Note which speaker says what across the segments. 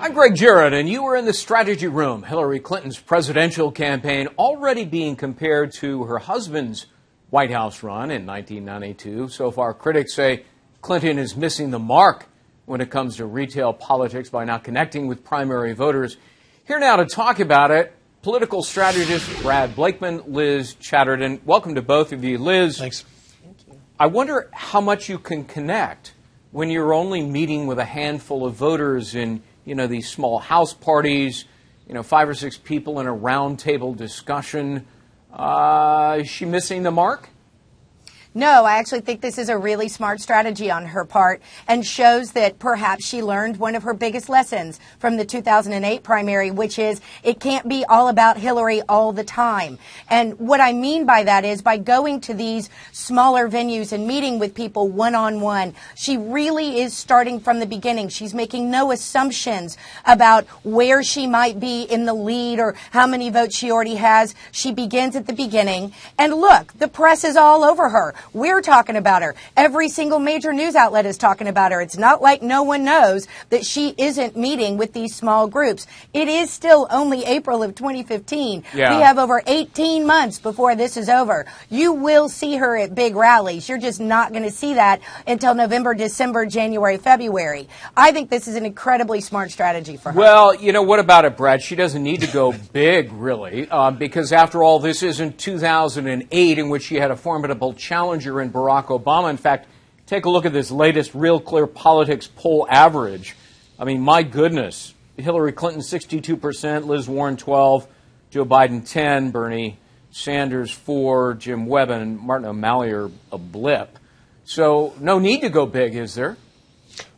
Speaker 1: I'm Greg Jarrett, and you were in the strategy room. Hillary Clinton's presidential campaign already being compared to her husband's White House run in 1992. So far, critics say Clinton is missing the mark when it comes to retail politics by not connecting with primary voters. Here now to talk about it, political strategist Brad Blakeman, Liz Chadderdon. Welcome to both of you. Liz,
Speaker 2: thanks. Thank you.
Speaker 1: I wonder how much you can connect when you're only meeting with a handful of voters in, these small house parties, 5 or 6 people in a round table discussion. Is she missing the mark?
Speaker 3: No, I actually think this is a really smart strategy on her part and shows that perhaps she learned one of her biggest lessons from the 2008 primary, which is it can't be all about Hillary all the time. And what I mean by that is by going to these smaller venues and meeting with people one-on-one, she really is starting from the beginning. She's making no assumptions about where she might be in the lead or how many votes she already has. She begins at the beginning. And look, the press is all over her. We're talking about her. Every single major news outlet is talking about her. It's not like no one knows that she isn't meeting with these small groups. It is still only April of 2015.
Speaker 1: Yeah.
Speaker 3: We have over 18 months before this is over. You will see her at big rallies. You're just not going to see that until November, December, January, February. I think this is an incredibly smart strategy for her.
Speaker 1: Well, what about it, Brad? She doesn't need to go big, really, because after all, this isn't 2008 in which she had a formidable challenger in Barack Obama. In fact, take a look at this latest Real Clear Politics poll average. I mean, my goodness. Hillary Clinton 62%, Liz Warren 12%, Joe Biden 10%, Bernie Sanders 4%, Jim Webb and Martin O'Malley are a blip. So no need to go big, is there?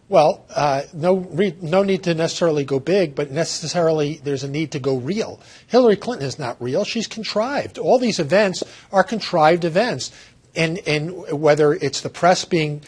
Speaker 2: Well, no need to necessarily go big, but necessarily there's a need to go real. Hillary Clinton is not real. She's contrived. All these events are contrived events. And whether it's the press being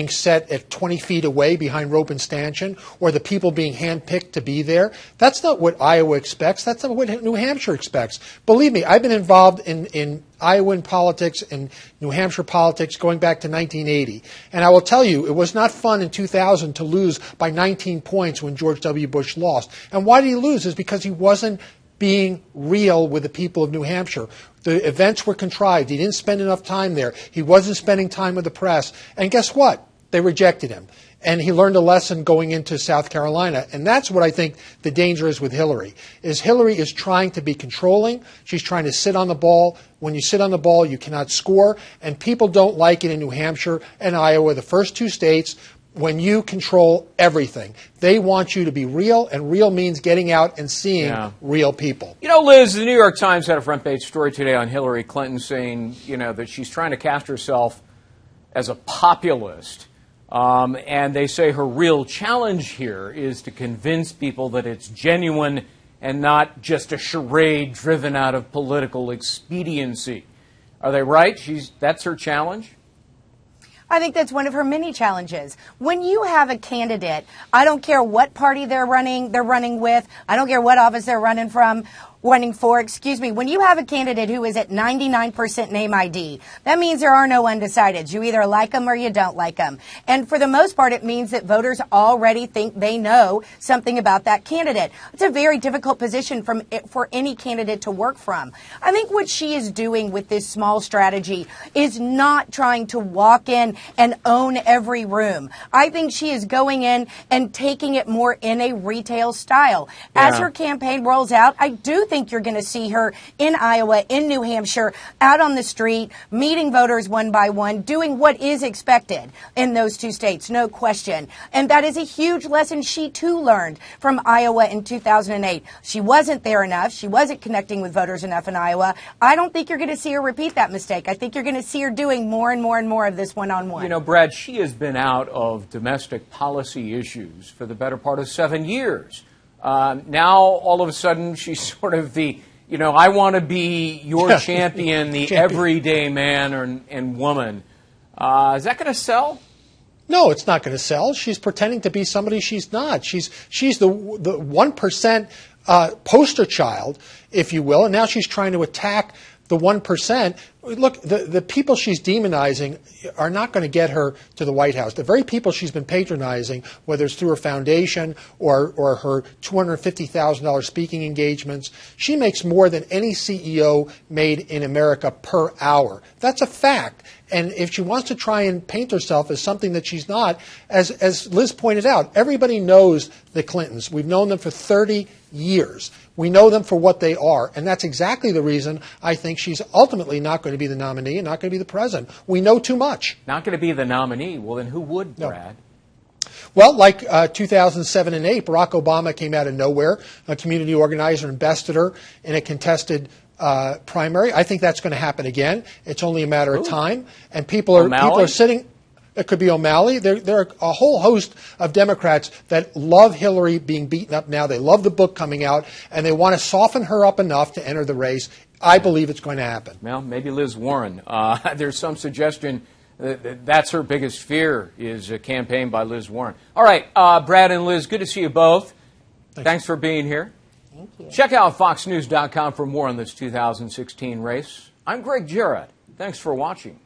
Speaker 2: set at 20 feet away behind rope and stanchion or the people being handpicked to be there, that's not what Iowa expects. That's not what New Hampshire expects. Believe me, I've been involved in Iowan politics and New Hampshire politics going back to 1980. And I will tell you, it was not fun in 2000 to lose by 19 points when George W. Bush lost. And why did he lose? Is because he wasn't being real with the people of New Hampshire. The events were contrived. He didn't spend enough time there. He wasn't spending time with the press. And guess what? They rejected him. And he learned a lesson going into South Carolina. And that's what I think the danger is with Hillary, is Hillary is trying to be controlling. She's trying to sit on the ball. When you sit on the ball, you cannot score. And people don't like it in New Hampshire and Iowa, the first 2 states, when you control everything. They want you to be real, and real means getting out and seeing real people.
Speaker 1: Liz, the New York Times had a front-page story today on Hillary Clinton saying, that she's trying to cast herself as a populist. And they say her real challenge here is to convince people that it's genuine and not just a charade driven out of political expediency. Are they right? That's her challenge?
Speaker 3: I think that's one of her many challenges. When you have a candidate, I don't care what party they're running with, I don't care what office they're running for, when you have a candidate who is at 99% name ID, that means there are no undecideds. You either like them or you don't like them. And for the most part, it means that voters already think they know something about that candidate. It's a very difficult position for any candidate to work from. I think what she is doing with this small strategy is not trying to walk in and own every room. I think she is going in and taking it more in a retail style. As her campaign rolls out, I do think you're going to see her in Iowa, in New Hampshire, out on the street, meeting voters one by one, doing what is expected in those 2 states, no question. And that is a huge lesson she, too, learned from Iowa in 2008. She wasn't there enough. She wasn't connecting with voters enough in Iowa. I don't think you're going to see her repeat that mistake. I think you're going to see her doing more and more and more of this one-on-one.
Speaker 1: Brad, she has been out of domestic policy issues for the better part of 7 years. Now, all of a sudden, she's sort of the, I want to be your champion, the everyday man and woman. Is that going to sell?
Speaker 2: No, it's not going to sell. She's pretending to be somebody she's not. She's the 1% poster child, if you will, and now she's trying to attack the 1% Look, the people she's demonizing are not going to get her to the White House. The very people she's been patronizing, whether it's through her foundation or her $250,000 speaking engagements, she makes more than any CEO made in America per hour. That's a fact. And if she wants to try and paint herself as something that she's not, as Liz pointed out, everybody knows the Clintons. We've known them for 30 years. We know them for what they are. And that's exactly the reason I think she's ultimately not going to be the nominee and not going to be the president. We know too much.
Speaker 1: Not going to be the nominee. Well, then who would, Brad?
Speaker 2: No. Well, like 2007 and 8, Barack Obama came out of nowhere. A community organizer invested her in a contested primary. I think that's going to happen again. It's only a matter of time. And people are sitting. It could be O'Malley. There are a whole host of Democrats that love Hillary being beaten up now. They love the book coming out, and they want to soften her up enough to enter the race. I believe it's going to happen.
Speaker 1: Well, maybe Liz Warren. There's some suggestion that's her biggest fear, is a campaign by Liz Warren. All right, Brad and Liz, good to see you both. Thanks for being here.
Speaker 3: Thank you.
Speaker 1: Check out foxnews.com for more on this 2016 race. I'm Greg Jarrett. Thanks for watching.